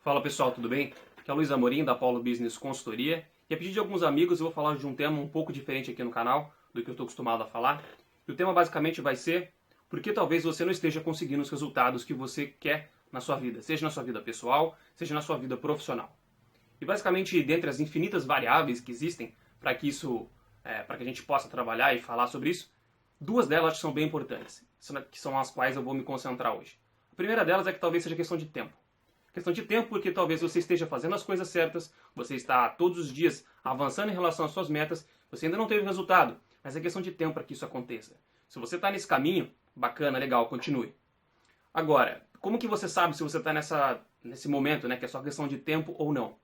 Fala pessoal, tudo bem? Aqui é o Luiz Amorim da Paulo Business Consultoria e a pedido de alguns amigos eu vou falar de um tema um pouco diferente aqui no canal do que eu estou acostumado a falar. E o tema basicamente vai ser por que talvez você não esteja conseguindo os resultados que você quer na sua vida, seja na sua vida pessoal, seja na sua vida profissional. E basicamente, dentre as infinitas variáveis que existem para que para que a gente possa trabalhar e falar sobre isso, duas delas são bem importantes, que são as quais eu vou me concentrar hoje. A primeira delas é que talvez seja questão de tempo. Questão de tempo porque talvez você esteja fazendo as coisas certas, você está todos os dias avançando em relação às suas metas, você ainda não teve resultado, mas é questão de tempo para que isso aconteça. Se você está nesse caminho, bacana, legal, continue. Agora, como que você sabe se você está nesse momento, né, que é só questão de tempo ou não?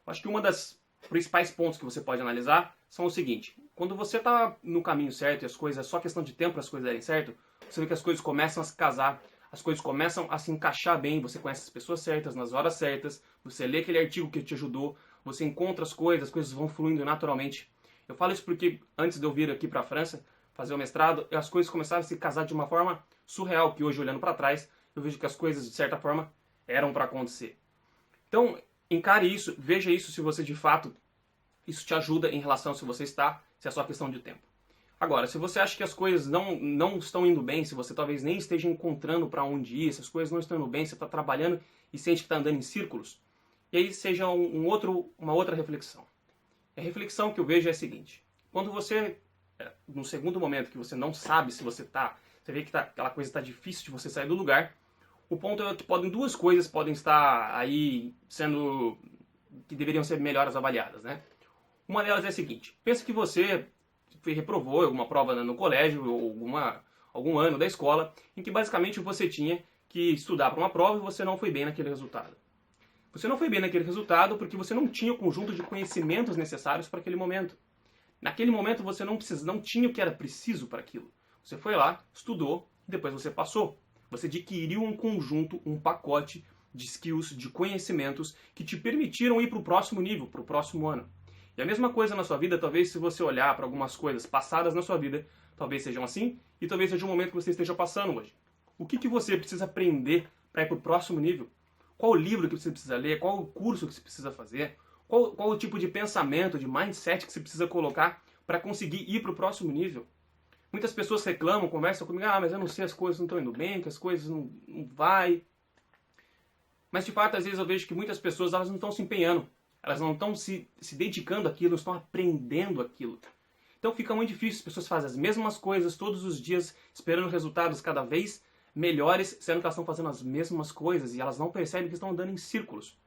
Acho que uma das principais pontos que você pode analisar são o seguinte: quando você está no caminho certo e as coisas, é só questão de tempo para as coisas darem certo, você vê que as coisas começam a se casar, as coisas começam a se encaixar bem, você conhece as pessoas certas, nas horas certas, você lê aquele artigo que te ajudou, você encontra as coisas vão fluindo naturalmente. Eu falo isso porque antes de eu vir aqui para a França fazer o mestrado, as coisas começaram a se casar de uma forma surreal, que hoje olhando para trás, eu vejo que as coisas de certa forma eram para acontecer. Então, encare isso, veja isso se você de fato, isso te ajuda em relação se você está, se é só questão de tempo. Agora, se você acha que as coisas não estão indo bem, se você talvez nem esteja encontrando para onde ir, se as coisas não estão indo bem, você está trabalhando e sente que está andando em círculos, e aí seja uma outra reflexão. A reflexão que eu vejo é a seguinte: quando você, no segundo momento que você não sabe se você vê que aquela coisa está difícil de você sair do lugar, o ponto é que duas coisas podem estar aí que deveriam ser melhores avaliadas, né? Uma delas é a seguinte: pensa que você reprovou alguma prova no colégio ou algum ano da escola em que basicamente você tinha que estudar para uma prova e você não foi bem naquele resultado. Você não foi bem naquele resultado porque você não tinha o conjunto de conhecimentos necessários para aquele momento. Naquele momento você não tinha o que era preciso para aquilo. Você foi lá, estudou e depois você passou. Você adquiriu um conjunto, um pacote de skills, de conhecimentos que te permitiram ir para o próximo nível, para o próximo ano. E a mesma coisa na sua vida, talvez se você olhar para algumas coisas passadas na sua vida, talvez sejam assim, e talvez seja um momento que você esteja passando hoje. O que você precisa aprender para ir para o próximo nível? Qual o livro que você precisa ler? Qual o curso que você precisa fazer? Qual o tipo de pensamento, de mindset que você precisa colocar para conseguir ir para o próximo nível? Muitas pessoas reclamam, conversam comigo, mas eu não sei, as coisas não estão indo bem, que as coisas não vai. Mas de fato, às vezes eu vejo que muitas pessoas elas não estão se empenhando, elas não estão se dedicando àquilo, não estão aprendendo aquilo. Então fica muito difícil, as pessoas fazem as mesmas coisas todos os dias, esperando resultados cada vez melhores, sendo que elas estão fazendo as mesmas coisas e elas não percebem que estão andando em círculos.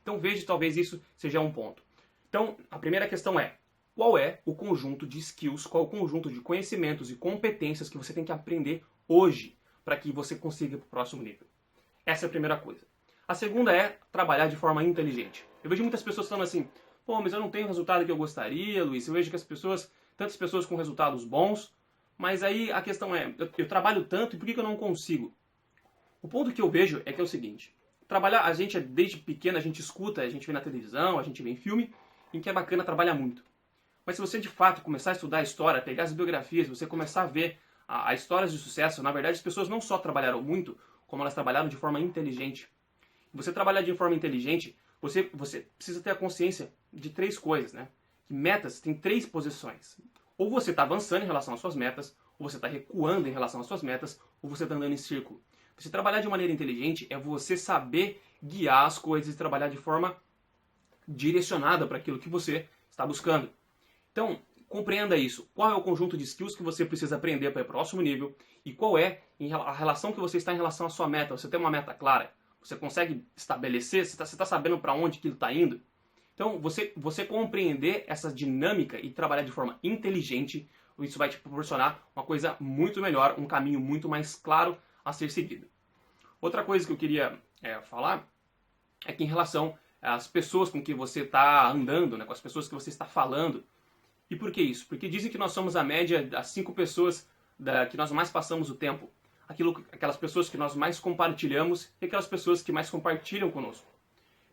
Então veja, talvez isso seja um ponto. Então, a primeira questão é: qual é o conjunto de skills, qual é o conjunto de conhecimentos e competências que você tem que aprender hoje para que você consiga ir para o próximo nível? Essa é a primeira coisa. A segunda é trabalhar de forma inteligente. Eu vejo muitas pessoas falando assim: pô, mas eu não tenho o resultado que eu gostaria, Luiz. Eu vejo que tantas pessoas com resultados bons, mas aí a questão é, eu trabalho tanto e por que eu não consigo? O ponto que eu vejo é que é o seguinte: trabalhar, a gente desde pequeno, a gente escuta, a gente vê na televisão, a gente vê em filme, em que é bacana trabalhar muito. Mas se você de fato começar a estudar a história, pegar as biografias, você começar a ver as histórias de sucesso, na verdade as pessoas não só trabalharam muito, como elas trabalharam de forma inteligente. Você trabalhar de forma inteligente, você precisa ter a consciência de três coisas, né? Que metas têm três posições. Ou você está avançando em relação às suas metas, ou você está recuando em relação às suas metas, ou você está andando em círculo. Você trabalhar de maneira inteligente é você saber guiar as coisas e trabalhar de forma direcionada para aquilo que você está buscando. Então, compreenda isso. Qual é o conjunto de skills que você precisa aprender para o próximo nível e qual é a relação que você está em relação à sua meta. Você tem uma meta clara? Você consegue estabelecer? Você está sabendo para onde aquilo está indo? Então, você compreender essa dinâmica e trabalhar de forma inteligente, isso vai te proporcionar uma coisa muito melhor, um caminho muito mais claro a ser seguido. Outra coisa que eu queria falar é que em relação às pessoas com que você está andando, né, com as pessoas que você está falando. E por que isso? Porque dizem que nós somos a média das 5 pessoas que nós mais passamos o tempo. Aquelas pessoas que nós mais compartilhamos e aquelas pessoas que mais compartilham conosco.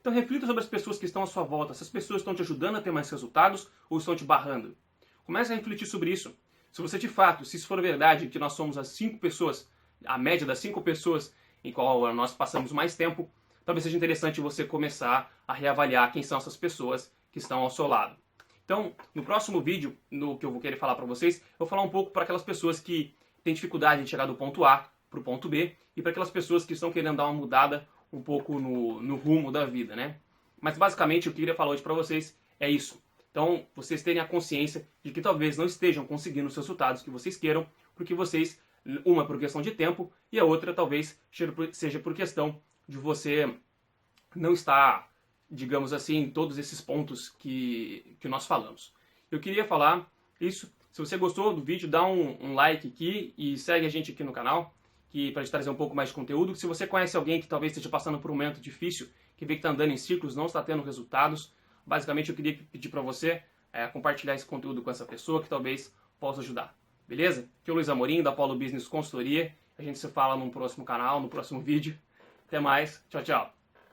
Então reflita sobre as pessoas que estão à sua volta. Se as pessoas estão te ajudando a ter mais resultados ou estão te barrando. Comece a refletir sobre isso. Se você de fato, se isso for verdade, que nós somos as 5 pessoas, a média das 5 pessoas em qual nós passamos mais tempo, talvez seja interessante você começar a reavaliar quem são essas pessoas que estão ao seu lado. Então, no próximo vídeo, no que eu vou querer falar para vocês, eu vou falar um pouco para aquelas pessoas que têm dificuldade em chegar do ponto A para o ponto B e para aquelas pessoas que estão querendo dar uma mudada um pouco no rumo da vida, né? Mas basicamente o que eu queria falar hoje para vocês é isso. Então, vocês terem a consciência de que talvez não estejam conseguindo os resultados que vocês queiram, porque vocês, uma por questão de tempo e a outra talvez seja por questão de você não estar, digamos assim, em todos esses pontos que nós falamos. Eu queria falar isso. Se você gostou do vídeo, dá um like aqui e segue a gente aqui no canal, para te trazer um pouco mais de conteúdo. Se você conhece alguém que talvez esteja passando por um momento difícil, que vê que está andando em círculos, não está tendo resultados, basicamente eu queria pedir para você compartilhar esse conteúdo com essa pessoa que talvez possa ajudar. Beleza? Aqui é o Luiz Amorim, da Apollo Business Consultoria. A gente se fala num próximo canal, no próximo vídeo. Até mais. Tchau, tchau.